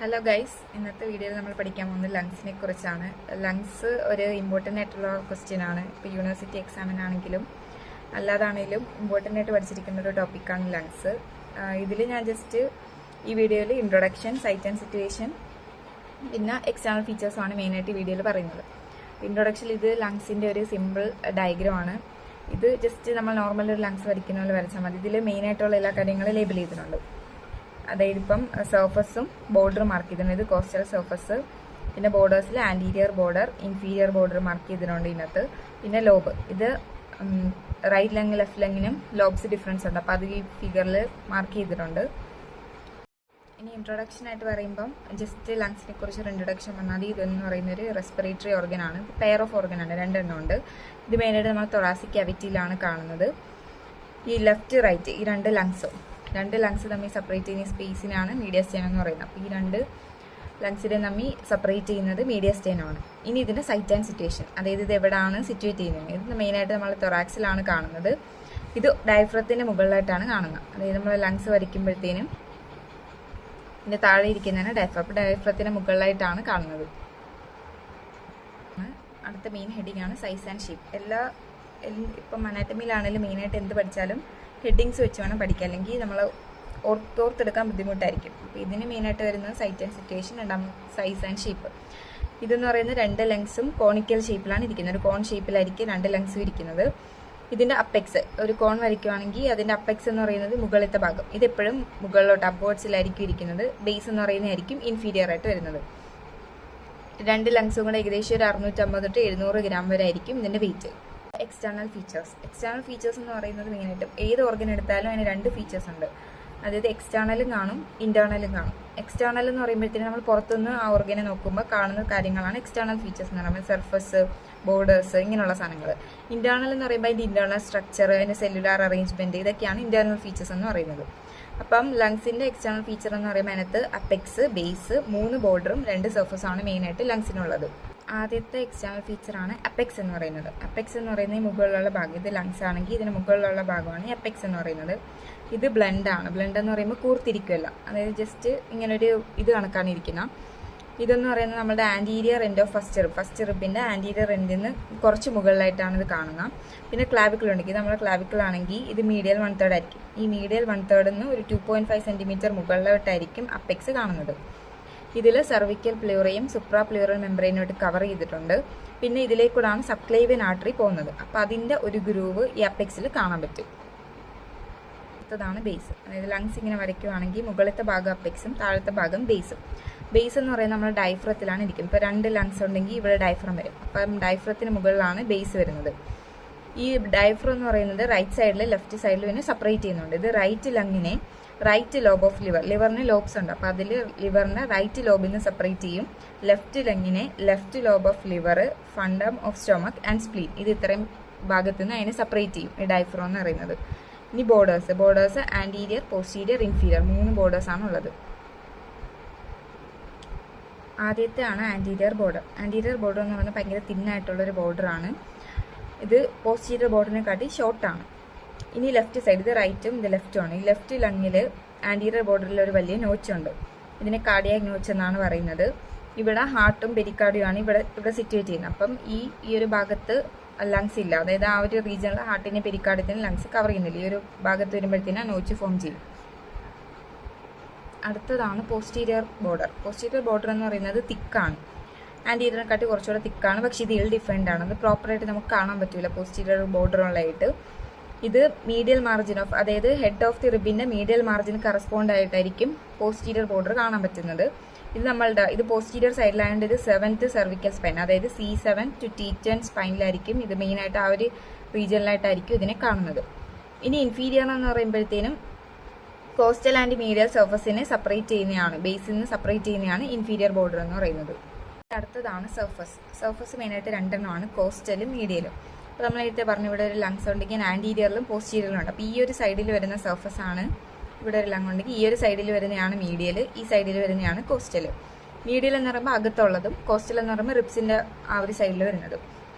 Hello guys, ഇന്നത്തെ വീഡിയോയിൽ നമ്മൾ പഠിക്കാൻ പോകുന്നത് ലങ്സിനെ കുറിച്ചാണ്. ലങ്സ് ഒരു ഇമ്പോർട്ടൻ്റ് ആയിട്ടുള്ള ക്വസ്റ്റ്യൻ ആണ്. ഇപ്പോൾ യൂണിവേഴ്സിറ്റി എക്സാമിനാണെങ്കിലും അല്ലാതാണെങ്കിലും ഇമ്പോർട്ടൻ്റ് ആയിട്ട് പഠിച്ചിരിക്കുന്ന ഒരു ടോപ്പിക്കാണ് ലങ്സ്. ഇതിൽ ഞാൻ ജസ്റ്റ് ഈ വീഡിയോയിൽ ഇൻട്രൊഡക്ഷൻ, സൈറ്റ് ആൻഡ് സിറ്റുവേഷൻ, പിന്നെ എക്സ്റ്റേണൽ ഫീച്ചേഴ്സാണ് മെയിനായിട്ട് ഈ വീഡിയോയിൽ പറയുന്നത്. ഇൻട്രൊഡക്ഷനിൽ ഇത് ലങ്സിൻ്റെ ഒരു സിമ്പിൾ ഡയഗ്രം ആണ്. ഇത് ജസ്റ്റ് നമ്മൾ നോർമൽ ഒരു ലങ്സ് വരയ്ക്കുന്ന പോലെ വരച്ചാൽ മതി. ഇതിൽ മെയിനായിട്ടുള്ള എല്ലാ കാര്യങ്ങളും ലേബിൾ ചെയ്തിട്ടുണ്ട്. അതായത് ഇപ്പം സർഫസും ബോർഡർ മാർക്ക് ചെയ്തിട്ടുണ്ട്. ഇത് കോസ്റ്റൽ സർഫസ്. പിന്നെ ബോർഡേഴ്സിൽ anterior border, inferior border mark ചെയ്തിട്ടുണ്ട് ഇതിനകത്ത്. പിന്നെ ലോബ്, ഇത് റൈറ്റ് ലെങ് ലെഫ്റ്റ് ലെങ്ങിനും ലോബ്സ് ഡിഫറൻസ് ഉണ്ട്. അപ്പോൾ അത് ഈ ഫിഗറിൽ മാർക്ക് ചെയ്തിട്ടുണ്ട്. ഇനി ഇൻട്രൊഡക്ഷൻ ആയിട്ട് പറയുമ്പം ജസ്റ്റ് ലങ്സിനെ കുറിച്ചൊരു ഇൻട്രൊഡക്ഷൻ വന്നാൽ മതി. ഇതെന്ന് പറയുന്ന ഒരു റെസ്പിറേറ്ററി ഓർഗൻ ആണ്. പെയർ ഓഫ് ഓർഗൻ ആണ്, രണ്ടെണ്ണം ഉണ്ട്. ഇത് മെയിനായിട്ട് നമ്മൾ തൊറാസിക് ക്യാവിറ്റിയിലാണ് കാണുന്നത്. ഈ ലെഫ്റ്റ് റൈറ്റ് ഈ രണ്ട് ലങ്സ് തമ്മിൽ സെപ്പറേറ്റ് ചെയ്യുന്ന സ്പേസിനാണ് മീഡിയസ്റ്റൈൻ എന്ന് പറയുന്നത്. അപ്പോൾ ഈ രണ്ട് ലങ്സിനെ തമ്മിൽ സെപ്പറേറ്റ് ചെയ്യുന്നത് മീഡിയസ്റ്റൈനാണ്. ഇനി ഇതിൻ്റെ സൈറ്റ് ആൻഡ് സിറ്റുവേഷൻ, അതായത് ഇത് എവിടെയാണ് സിറ്റുവേറ്റ് ചെയ്യുന്നത്. ഇത് മെയിനായിട്ട് നമ്മൾ തൊറാക്സിലാണ് കാണുന്നത്. ഇത് ഡയഫ്രത്തിൻ്റെ മുകളിലായിട്ടാണ് കാണുന്നത്. അതായത് നമ്മൾ ലങ്സ് വരയ്ക്കുമ്പോഴത്തേനും ഇതിൻ്റെ താഴെ ഇരിക്കുന്നതാണ് ഡയഫ്രം. അപ്പോൾ ഡയഫ്രത്തിൻ്റെ മുകളിലായിട്ടാണ് കാണുന്നത്. അടുത്ത മെയിൻ ഹെഡിങ് ആണ് സൈസ് ആൻഡ് ഷേപ്പ്. ഇപ്പം അനാറ്റമിയിലാണെങ്കിലും മെയിനായിട്ട് എന്ത് പഠിച്ചാലും ഹെഡിങ്സ് വെച്ച് വേണം പഠിക്കുക, അല്ലെങ്കിൽ നമ്മൾ ഓർത്തെടുക്കാൻ ബുദ്ധിമുട്ടായിരിക്കും. അപ്പോൾ ഇതിന് മെയിനായിട്ട് വരുന്നത് site and situation, size and shape. ഇതെന്ന് പറയുന്നത് രണ്ട് ലങ്സും കോണിക്കൽ ഷേപ്പിലാണ് ഇരിക്കുന്നത്. ഒരു കോൺ ഷേപ്പിലായിരിക്കും രണ്ട് ലങ്സും ഇരിക്കുന്നത്. ഇതിൻ്റെ അപ്പെക്സ്, ഒരു കോൺ വരയ്ക്കുവാണെങ്കിൽ അതിൻ്റെ അപ്പെക്സ് എന്ന് പറയുന്നത് മുകളിലത്തെ ഭാഗം. ഇതെപ്പോഴും മുകളിലോട്ട് അപ്വേർഡ്സിലായിരിക്കും ഇരിക്കുന്നത്. ബേസ് എന്ന് പറയുന്നതായിരിക്കും ഇൻഫീരിയർ ആയിട്ട് വരുന്നത്. രണ്ട് ലങ്സും കൂടെ ഏകദേശം ഒരു 650 തൊട്ട് 700 ഗ്രാം വരെ ആയിരിക്കും ഇതിൻ്റെ വെയിറ്റ്. എക്സ്റ്റേണൽ ഫീച്ചേഴ്സ് എന്ന് പറയുന്നത് മെയിനായിട്ടും ഏത് ഓർഗൻ എടുത്താലും അതിന് രണ്ട് ഫീച്ചേഴ്സ് ഉണ്ട്. അതായത് എക്സ്റ്റേണലും കാണും, ഇന്റേണലും കാണും. എക്സ്റ്റേണൽ എന്ന് പറയുമ്പോഴത്തേക്കും നമ്മൾ പുറത്തുനിന്ന് ആ ഓർഗനെ നോക്കുമ്പോൾ കാണുന്ന കാര്യങ്ങളാണ് എക്സ്റ്റേണൽ ഫീച്ചേഴ്സ് എന്ന് പറയുമ്പോൾ. സർഫസ്, ബോർഡേഴ്സ്, ഇങ്ങനെയുള്ള സാധനങ്ങൾ. ഇന്റേണൽ എന്ന് പറയുമ്പോൾ അതിൻ്റെ ഇന്റേണൽ സ്ട്രക്ചർ, അതിൻ്റെ സെല്ലുലാർ അറേഞ്ച്മെന്റ്, ഇതൊക്കെയാണ് ഇന്റേണൽ ഫീച്ചേഴ്സ് എന്ന് പറയുന്നത്. അപ്പം ലങ്സിന്റെ എക്സ്റ്റേണൽ ഫീച്ചർ എന്ന് പറയുമ്പോൾ അതിനകത്ത് അപ്പെക്സ്, ബേസ്, 3 ബോർഡറും 2 സർഫസാണ് മെയിനായിട്ട് ലങ്സിനുള്ളത്. ആദ്യത്തെ എക്സ്റ്റേണൽ ഫീച്ചറാണ് അപ്പെക്സ് എന്ന് പറയുന്നത്. അപ്പെക്സ് എന്ന് പറയുന്നത് ഈ മുകളിലുള്ള ഭാഗം. ഇത് ലങ്സ് ആണെങ്കിൽ ഇതിന് മുകളിലുള്ള ഭാഗമാണ് ഈ അപ്പെക്സ് എന്ന് പറയുന്നത്. ഇത് ബ്ലണ്ട് ആണ്. ബ്ലണ്ട് എന്ന് പറയുമ്പോൾ കൂർത്തിരിക്കുമല്ല, അതായത് ജസ്റ്റ് ഇങ്ങനൊരു ഇത് കണക്കാണ് ഇരിക്കുന്ന. ഇതെന്ന് പറയുന്നത് നമ്മുടെ ആൻറ്റീരിയർ എൻഡ് ഓഫ് ഫസ്റ്റ് റിബിൻ്റെ ആൻറ്റീരിയർ എൻഡിൽ നിന്ന് കുറച്ച് മുകളിലായിട്ടാണ് ഇത് കാണുക. പിന്നെ ക്ലാവിക്കിൾ ഉണ്ടെങ്കിൽ നമ്മുടെ ക്ലാവിക്കിൾ ആണെങ്കിൽ ഇത് മീഡിയൽ 1/3 ആയിരിക്കും. ഈ മീഡിയൽ 1/3 നിന്ന് ഒരു 2.5 സെൻറ്റിമീറ്റർ മുകളിലോട്ടായിരിക്കും അപ്പെക്സ് കാണുന്നത്. ഇതിൽ സർവിക്കൽ പ്ലൂറയും സുപ്രാ പ്ലൂറൽ മെംബ്രെയിനോട്ട് കവർ ചെയ്തിട്ടുണ്ട്. പിന്നെ ഇതിലേക്കൂടാണ് സബ്ക്ലേവിയൻ ആർട്ടറി പോകുന്നത്. അപ്പം അതിൻ്റെ ഒരു ഗ്രൂവ് ഈ അപ്പെക്സിൽ കാണാൻ പറ്റും. അടുത്തതാണ് ബേസ്. അതായത് ലങ്സ് ഇങ്ങനെ വരയ്ക്കുവാണെങ്കിൽ മുകളിലത്തെ ഭാഗം അപ്പെക്സും താഴത്തെ ഭാഗം ബേസും. ബേസ് എന്ന് പറയുന്നത് നമ്മൾ ഡയഫ്രത്തിലാണ് ഇരിക്കുന്നത്. ഇപ്പോൾ 2 ലങ്സ് ഉണ്ടെങ്കിൽ ഇവിടെ ഡയഫ്രം വരും. അപ്പം ഡയഫ്രത്തിന് മുകളിലാണ് ബേസ് വരുന്നത്. ഈ ഡയഫ്രം എന്ന് പറയുന്നത് റൈറ്റ് സൈഡിൽ ലെഫ്റ്റ് സൈഡിൽ പിന്നെ സെപ്പറേറ്റ് ചെയ്യുന്നുണ്ട്. ഇത് റൈറ്റ് ലങ്ങിനെ റൈറ്റ് ലോബ് ഓഫ് ലിവറിന് ലോബ്സ് ഉണ്ട്. അപ്പോൾ അതിൽ ലിവറിനെ റൈറ്റ് ലോബിൽ നിന്ന് സെപ്പറേറ്റ് ചെയ്യും. ലെഫ്റ്റ് ലങ്ങിനെ left lobe of liver, fundus of stomach and spleen, ഇത് ഇത്രയും ഭാഗത്ത് നിന്ന് അതിനെ സെപ്പറേറ്റ് ചെയ്യും ഈ ഡയഫ്രം എന്ന് പറയുന്നത്. ഇനി ബോർഡേഴ്സ് ആൻറ്റീരിയർ, പോസ്റ്റീരിയർ, ഇൻഫീരിയർ, 3 ബോർഡേഴ്സാണ് ഉള്ളത്. ആദ്യത്തെ ആണ് ആൻറ്റീരിയർ ബോർഡർ. ആൻറ്റീരിയർ ബോർഡർ എന്ന് പറയുന്നത് ഭയങ്കര തിന്നായിട്ടുള്ളൊരു ബോർഡറാണ്. ഇത് പോസ്റ്റീരിയർ ബോർഡറിനെ കാട്ടി ഷോർട്ടാണ്. ഇനി ലെഫ്റ്റ് സൈഡ്, ഇത് റൈറ്റും ഇത് ലെഫ്റ്റുമാണ്. ഈ ലെഫ്റ്റ് ലങ്ങിൽ ആൻറ്റീരിയർ ബോർഡറിൽ ഒരു വലിയ നോച്ചുണ്ട്. ഇതിനെ കാർഡിയാക് നോച്ച് എന്നാണ് പറയുന്നത്. ഇവിടെ ഹാർട്ടും പെരിക്കാർഡിയുമാണ് ഇവിടെ സിറ്റുവേറ്റ് ചെയ്യുന്നത്. അപ്പം ഈ ഒരു ഭാഗത്ത് ലങ്സ് ഇല്ല, അതായത് ആ ഒരു റീജിയനിൽ ഹാർട്ടിനെ പെരിക്കാർഡിയത്തിന് ലങ്സ് കവർ ചെയ്യുന്നില്ല. ഈ ഒരു ഭാഗത്ത് വരുമ്പോഴത്തേനും നോച്ച് ഫോം ചെയ്യും. അടുത്തതാണ് പോസ്റ്റീരിയർ ബോർഡർ എന്ന് പറയുന്നത് തിക്കാണ്. ആൻറ്റീരിയറിനെക്കാട്ടി കുറച്ചുകൂടെ തിക്കാണ്, പക്ഷേ ഇത് ഇൽ ഡിഫൈൻഡ് ആണ്. അത് പ്രോപ്പറായിട്ട് നമുക്ക് കാണാൻ പറ്റില്ല പോസ്റ്റീരിയർ ബോർഡറുള്ളതായിട്ട്. ഇത് മീഡിയൽ മാർജിൻ ഓഫ്, അതായത് ഹെഡ് ഓഫ് ദി റിബിൻ്റെ മീഡിയൽ മാർജിന് കറസ്പോണ്ട് ആയിട്ടായിരിക്കും പോസ്റ്റീരിയർ ബോർഡർ കാണാൻ പറ്റുന്നത്. ഇത് പോസ്റ്റീരിയർ സൈഡിലായതുകൊണ്ട് ഇത് 7th സെർവിക്കൽ സ്പൈൻ, അതായത് C7 to T10 സ്പൈനിലായിരിക്കും ഇത് മെയിനായിട്ട് ആ ഒരു റീജിയനിലായിട്ടായിരിക്കും ഇതിനെ കാണുന്നത്. ഇനി ഇൻഫീരിയർ എന്ന് പറയുമ്പോഴത്തേനും കോസ്റ്റൽ ആൻഡ് മീഡിയൽ സർഫസിനെ സെപ്പറേറ്റ് ചെയ്യുന്നതാണ്, ബേസിൽ നിന്ന് സെപ്പറേറ്റ് ചെയ്യുന്നതാണ് ഇൻഫീരിയർ ബോർഡർ എന്ന് പറയുന്നത്. അടുത്തതാണ് സർഫസ് മെയിനായിട്ട് 2 എണ്ണമാണ്, കോസ്റ്റലും മീഡിയലും. അപ്പോൾ നമ്മൾ നേരത്തെ പറഞ്ഞു ഇവിടെ ഒരു ലങ്സ് ഉണ്ടെങ്കിൽ ആൻറ്റീരിയറിലും പോസ്റ്റീരിയറിലും ഉണ്ട്. അപ്പോൾ ഈ ഒരു സൈഡിൽ വരുന്ന സർഫസ് ആണ് ഇവിടെ ഒരു ലങ് ഉണ്ടെങ്കിൽ ഈ ഒരു സൈഡിൽ വരുന്നതാണ് മീഡിയൽ, ഈ സൈഡിൽ വരുന്നതാണ് കോസ്റ്റൽ. മീഡിയൽ എന്ന് പറയുമ്പോൾ അകത്തുള്ളതും കോസ്റ്റൽ എന്ന് പറയുമ്പോൾ റിബ്സിൻ്റെ ആ ഒരു സൈഡിൽ വരുന്നതും.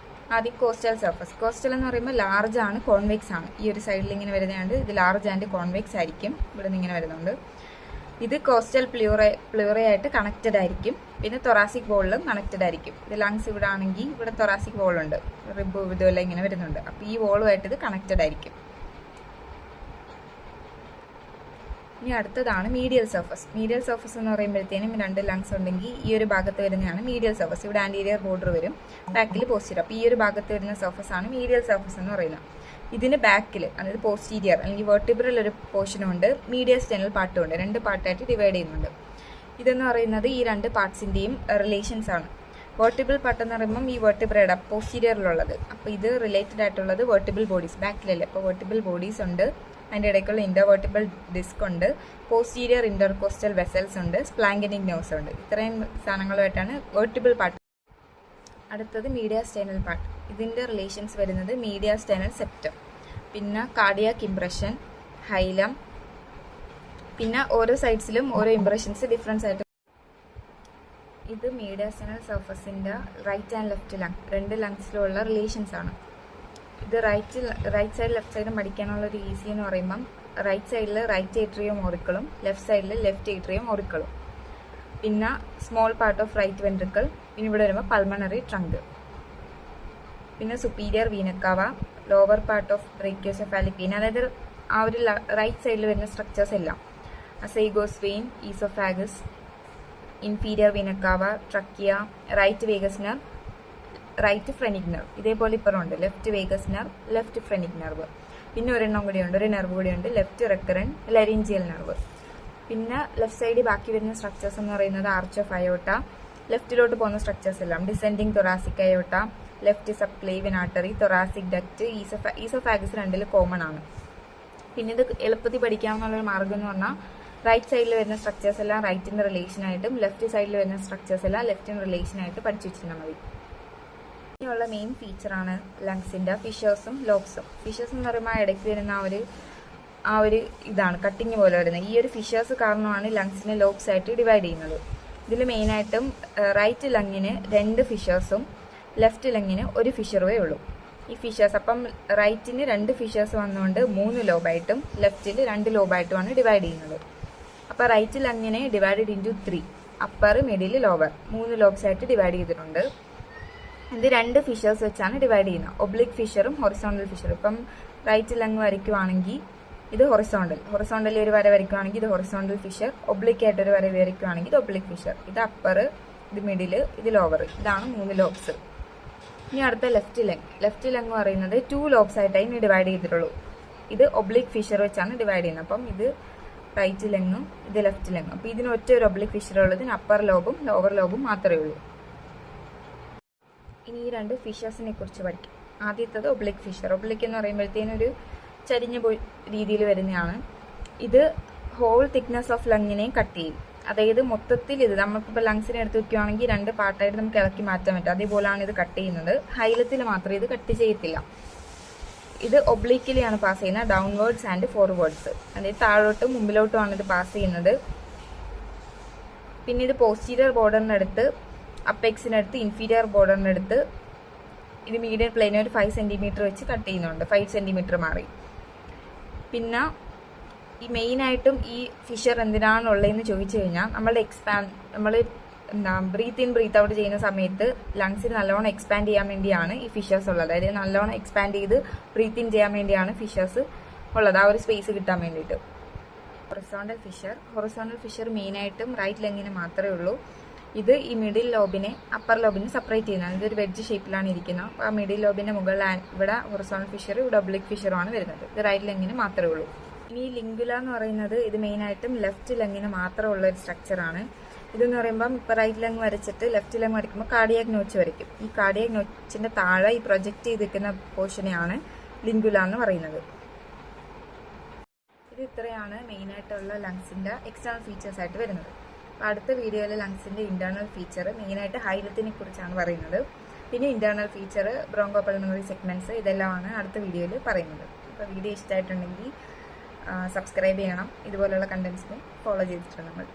ആദ്യം കോസ്റ്റൽ സർഫസ്. കോസ്റ്റൽ എന്ന് പറയുമ്പോൾ ലാർജ് ആണ്, കോൺവെക്സ് ആണ്. ഈ ഒരു സൈഡിൽ ഇങ്ങനെ വരുന്നതുകൊണ്ട് ഇത് ലാർജ് ആൻഡ് കോൺവെക്സ് ആയിരിക്കും. ഇവിടെ നിന്ന് ഇങ്ങനെ വരുന്നുണ്ട്. ഇത് കോസ്റ്റൽ പ്ലൂറയായിട്ട് കണക്റ്റഡ് ആയിരിക്കും. പിന്നെ തൊറാസിക് വോളിലും കണക്റ്റഡ് ആയിരിക്കും. ഇത് ലങ്സ് ഇവിടെ ആണെങ്കിൽ ഇവിടെ തൊറാസിക് വോളുണ്ട്, റിബ് ഇതുപോലെ ഇങ്ങനെ വരുന്നുണ്ട്. അപ്പോൾ ഈ വോളുമായിട്ട് ഇത് കണക്റ്റഡ് ആയിരിക്കും. ഇനി അടുത്തതാണ് മീഡിയൽ സർഫസ്. മീഡിയൽ സർഫസ് എന്ന് പറയുമ്പോഴത്തേനും 2 ലങ്സ് ഉണ്ടെങ്കിൽ ഈ ഒരു ഭാഗത്ത് വരുന്നതാണ് മീഡിയൽ സർഫസ്. ഇവിടെ ആന്റീരിയർ ബോർഡർ വരും, ബാക്കിൽ പോസ്റ്റീരിയർ. അപ്പോൾ ഈ ഒരു ഭാഗത്ത് വരുന്ന സർഫസ് ആണ് മീഡിയൽ സർഫസ് എന്ന് പറയുന്നത്. ഇതിന് ബാക്കിൽ, അതായത് പോസ്റ്റീരിയർ അല്ലെങ്കിൽ വെർട്ടിബ്രൽ ഒരു പോർഷനും ഉണ്ട്, മീഡിയസ്റ്റൈനൽ പാർട്ടും ഉണ്ട്. 2 പാർട്ടായിട്ട് ഡിവൈഡ് ചെയ്യുന്നുണ്ട്. ഇതെന്ന് പറയുന്നത് ഈ 2 പാർട്സിൻ്റെയും റിലേഷൻസ് ആണ്. വെർട്ടിബിൾ പാർട്ട് എന്ന് പറയുമ്പം ഈ വെർട്ടിബ്രയുടെ പോസ്റ്റീരിയറിലുള്ളത്. അപ്പോൾ ഇത് റിലേറ്റഡ് ആയിട്ടുള്ളത് വെർട്ടിബിൾ ബോഡീസ്, ബാക്കിലല്ലേ. അപ്പോൾ വെർട്ടിബിൾ ബോഡീസ് ഉണ്ട്, അതിൻ്റെ ഇടയ്ക്കുള്ള ഇന്റർവെർട്ടിബിൾ ഡിസ്ക് ഉണ്ട്, പോസ്റ്റീരിയർ ഇന്റർകോസ്റ്റൽ വെസൽസ് ഉണ്ട്, സ്പ്ലാങ്കനിക് നെർവ്സ് ഉണ്ട്. ഇത്രയും സാധനങ്ങളുമായിട്ടാണ് വെർട്ടിബിൾ പാർട്ട്. അടുത്തത് മീഡിയസ്റ്റൈനൽ പാർട്ട്. ഇതിൻ്റെ റിലേഷൻസ് വരുന്നത് മീഡിയസ്റ്റൈനൽ സെപ്റ്റം, പിന്നെ കാർഡിയാക് ഇംപ്രഷൻ, ഹൈലം, പിന്നെ ഓരോ സൈഡ്സിലും ഓരോ ഇംപ്രഷൻസ് ഡിഫറൻസ് ആയിട്ട്. ഇത് മീഡിയസ്റ്റൈനൽ സർഫസിൻ്റെ റൈറ്റ് ആൻഡ് ലെഫ്റ്റ് ലങ്, 2 ലങ്സിലുള്ള റിലേഷൻസ് ആണ്. ഇത് റൈറ്റ് സൈഡ് ലെഫ്റ്റ് സൈഡും പഠിക്കാനുള്ള ഒരു ഈസി എന്ന് പറയുമ്പം റൈറ്റ് സൈഡിൽ റൈറ്റ് ഏട്രിയം ഓറിക്കിളും ലെഫ്റ്റ് സൈഡിൽ ലെഫ്റ്റ് ഏട്രിയം ഓറിക്കിളും, പിന്നെ small part of right ventricle, പിന്നെ ഇവിടെ വരുമ്പോൾ പൾമണറി ട്രങ്ക്, പിന്നെ superior vena cava, lower part of brachiocephalic vein, അതായത് ആ ഒരു റൈറ്റ് സൈഡിൽ വരുന്ന സ്ട്രക്ചേഴ്സ് എല്ലാം, azygos vein, oesophagus, inferior vena cava, trachea, right vagus nerve, right phrenic nerve. ഇതേപോലെ ഇപ്പുറമുണ്ട് left vagus nerve, left phrenic nerve. പിന്നെ ഒരെണ്ണം കൂടിയുണ്ട്, ഒരു നെർവ് കൂടിയുണ്ട്, ലെഫ്റ്റ് റെക്കറന്റ് ലരിഞ്ചിയൽ നെർവ്. പിന്നെ ലെഫ്റ്റ് സൈഡിൽ ബാക്കി വരുന്ന സ്ട്രക്ചേഴ്സ് എന്ന് പറയുന്നത് ആർച്ച് ഓഫ് അയോട്ട, ലെഫ്റ്റിലോട്ട് പോകുന്ന സ്ട്രക്ചേഴ്സ് എല്ലാം descending thoracic aorta, left subclavian artery, thoracic duct, oesophagus 2 common ആണ്. പിന്നെ ഇത് എളുപ്പത്തിൽ പഠിക്കാവുന്ന മാർഗം എന്ന് പറഞ്ഞാൽ റൈറ്റ് സൈഡിൽ വരുന്ന സ്ട്രക്ചേഴ്സ് എല്ലാം റൈറ്റിൻ്റെ റിലേഷനായിട്ടും ലെഫ്റ്റ് സൈഡിൽ വരുന്ന സ്ട്രക്ചേഴ്സ് എല്ലാം ലെഫ്റ്റിൻ്റെ റിലേഷനായിട്ട് പഠിച്ചു വെച്ചിരുന്നാൽ മതി. ഇനിയുള്ള മെയിൻ ഫീച്ചറാണ് ലങ്സിൻ്റെ ഫിഷേഴ്സും ലോബ്സും. ഫിഷേഴ്സ് എന്ന് പറയുമ്പോൾ ഇടയ്ക്ക് വരുന്ന ആ ഒരു ഇതാണ് കട്ടിങ് പോലെ വരുന്നത്. ഈ ഒരു ഫിഷേഴ്സ് കാരണമാണ് ലങ്സിനെ ലോബ്സ് ആയിട്ട് ഡിവൈഡ് ചെയ്യുന്നത്. ഇതിൽ മെയിനായിട്ടും റൈറ്റ് ലങ്ങിന് 2 ഫിഷേഴ്സും ലെഫ്റ്റ് ലങ്ങിന് 1 ഫിഷറുമേ ഉള്ളൂ. ഈ ഫിഷേഴ്സ് അപ്പം റൈറ്റിന് 2 ഫിഷേഴ്സ് വന്നുകൊണ്ട് 3 ലോബായിട്ടും ലെഫ്റ്റിൽ 2 ലോബായിട്ടുമാണ് ഡിവൈഡ് ചെയ്യുന്നത്. അപ്പോൾ റൈറ്റ് ലങ്ങിനെ divided into 3, upper middle lower 3 lobes ആയിട്ട് ഡിവൈഡ് ചെയ്തിട്ടുണ്ട്. ഇത് 2 ഫിഷേഴ്സ് വെച്ചാണ് ഡിവൈഡ് ചെയ്യുന്നത്, ഒബ്ലിക് ഫിഷറും ഹൊറിസോണ്ടൽ ഫിഷറും. ഇപ്പം റൈറ്റ് ലങ് വരയ്ക്കുവാണെങ്കിൽ ഇത് ഹൊറിസോണ്ടലി ഒരു വര വരയ്ക്കുവാണെങ്കിൽ ഇത് ഹൊറിസോണ്ടൽ ഫിഷർ, ഒബ്ലിക് ആയിട്ട് ഒരു വര വരയ്ക്കുവാണെങ്കിൽ ഇത് ഒബ്ലിക് ഫിഷർ. ഇത് അപ്പർ, ഇത് മിഡിൽ, ഇത് ലോവർ. ഇതാണ് 3 ലോബ്സ്. ഇനി അടുത്ത ലെഫ്റ്റ് ലങ് പറയുന്നത് 2 ലോബ്സ് ആയിട്ടായി ഇനി ഡിവൈഡ് ചെയ്തിട്ടുള്ളൂ. ഇത് ഒബ്ലിക് ഫിഷർ വെച്ചാണ് ഡിവൈഡ് ചെയ്യുന്നത്. അപ്പം ഇത് റൈറ്റ് ലങ്ങും ഇത് ലെഫ്റ്റ് ലങ്ങും. അപ്പോൾ ഇതിന് ഒറ്റ ഒരു ഒബ്ലിക് ഫിഷർ ഉള്ളതിന് അപ്പർ ലോബും ലോവർ ലോബും മാത്രമേ ഉള്ളൂ. ഇനി ഈ 2 ഫിഷേഴ്സിനെ കുറിച്ച് പഠിക്കാം. ആദ്യത്തത് ഒബ്ലിക് ഫിഷർ. ഒബ്ലിക് എന്ന് പറയുമ്പോഴത്തേനൊരു ചരിഞ്ഞ രീതിയിൽ വരുന്നതാണ്. ഇത് ഹോൾ തിക്നെസ് ഓഫ് ലങ്ങിനെ കട്ട് ചെയ്യും. അതായത് മൊത്തത്തിൽ ഇത് നമുക്കിപ്പോൾ ലങ്സിനെ എടുത്ത് വയ്ക്കുകയാണെങ്കിൽ 2 പാർട്ടായിട്ട് നമുക്ക് ഇളക്കി മാറ്റാൻ പറ്റും. അതേപോലെയാണ് ഇത് കട്ട് ചെയ്യുന്നത്. ഹൈലത്തിൽ മാത്രമേ ഇത് കട്ട് ചെയ്യത്തില്ല. ഇത് ഒബ്ലിക്കിലാണ് പാസ് ചെയ്യുന്നത്, ഡൗൺവേർഡ്സ് ആൻഡ് ഫോർവേഡ്സ്. അതായത് താഴോട്ടും മുമ്പിലോട്ടുമാണ് ഇത് പാസ് ചെയ്യുന്നത്. പിന്നെ ഇത് പോസ്റ്റീരിയർ ബോർഡറിനടുത്ത്, അപ്പെക്സിനടുത്ത്, ഇൻഫീരിയർ ബോർഡറിനടുത്ത് ഇത് മീഡിയൻ പ്ലെയിനെ ഒരു 5 സെൻറ്റിമീറ്റർ വെച്ച് കട്ട് ചെയ്യുന്നുണ്ട്, 5 സെൻറ്റിമീറ്റർ മാറി. പിന്നെ ഈ മെയിനായിട്ടും ഈ ഫിഷർ എന്തിനാണുള്ളതെന്ന് ചോദിച്ചു കഴിഞ്ഞാൽ നമ്മൾ ബ്രീത്ത് ഇൻ ബ്രീത്ത് ഔട്ട് ചെയ്യുന്ന സമയത്ത് ലങ്സിന് നല്ലോണം എക്സ്പാൻഡ് ചെയ്യാൻ വേണ്ടിയാണ് ഈ ഫിഷേഴ്സ് ഉള്ളത്. അതായത് നല്ലോണം എക്സ്പാൻഡ് ചെയ്ത് ബ്രീത്ത് ഇൻ ചെയ്യാൻ വേണ്ടിയാണ് ഫിഷേഴ്സ് ഉള്ളത്, ആ ഒരു സ്പേസ് കിട്ടാൻ വേണ്ടിയിട്ട്. ഹൊറിസോണ്ടൽ ഫിഷർ മെയിനായിട്ടും റൈറ്റ് ലെങ്ങിന് മാത്രമേ ഉള്ളൂ. ഇത് ഈ മിഡിൽ ലോബിനെ അപ്പർ ലോബിനെ സെപ്പറേറ്റ് ചെയ്യുന്നതാണ്. ഇതൊരു വെഡ്ജ് ഷേപ്പിലാണ് ഇരിക്കുന്നത്. അപ്പോൾ ആ മിഡിൽ ലോബിൻ്റെ മുകളിൽ ഇവിടെ ഹൊറിസോണ്ടൽ ഫിഷർ, ഇവിടെ ഒബ്ലിക് ഫിഷറുമാണ് വരുന്നത്. ഇത് റൈറ്റ് ലെങ്ങിന് മാത്രമേ ഉള്ളൂ. ഇനി ഈ ലിംഗുല എന്ന് പറയുന്നത് ഇത് മെയിനായിട്ടും ലെഫ്റ്റ് ലെങ്ങിന് മാത്രമുള്ള ഒരു സ്ട്രക്ചറാണ്. ഇതെന്ന് പറയുമ്പം ഇപ്പോൾ റൈറ്റ് ലങ് വരച്ചിട്ട് ലെഫ്റ്റ് ലങ് വരയ്ക്കുമ്പോൾ കാർഡിയാക് നോച്ച് വരയ്ക്കും. ഈ കാർഡിയാക് നോച്ചിൻ്റെ താഴെ ഈ പ്രൊജക്റ്റ് ചെയ്തിരിക്കുന്ന പോർഷനെയാണ് ലിംഗുല എന്ന് പറയുന്നത്. ഇത് ഇത്രയാണ് മെയിനായിട്ടുള്ള ലങ്സിൻ്റെ എക്സ്റ്റേണൽ ഫീച്ചേഴ്സ് ആയിട്ട് വരുന്നത്. അപ്പോൾ അടുത്ത വീഡിയോയിൽ ലങ്സിൻ്റെ ഇൻറ്റേർണൽ ഫീച്ചർ മെയിനായിട്ട് ഹൈലത്തിനെ കുറിച്ചാണ് പറയുന്നത്. പിന്നെ internal feature, broncho pulmonary segments, ഇതെല്ലാമാണ് അടുത്ത വീഡിയോയിൽ പറയുന്നത്. അപ്പോൾ വീഡിയോ ഇഷ്ടമായിട്ടുണ്ടെങ്കിൽ സബ്സ്ക്രൈബ് ചെയ്യണം. ഇതുപോലുള്ള കണ്ടൻസിനെ ഫോളോ ചെയ്തിട്ടുണ്ട് നമ്മൾ.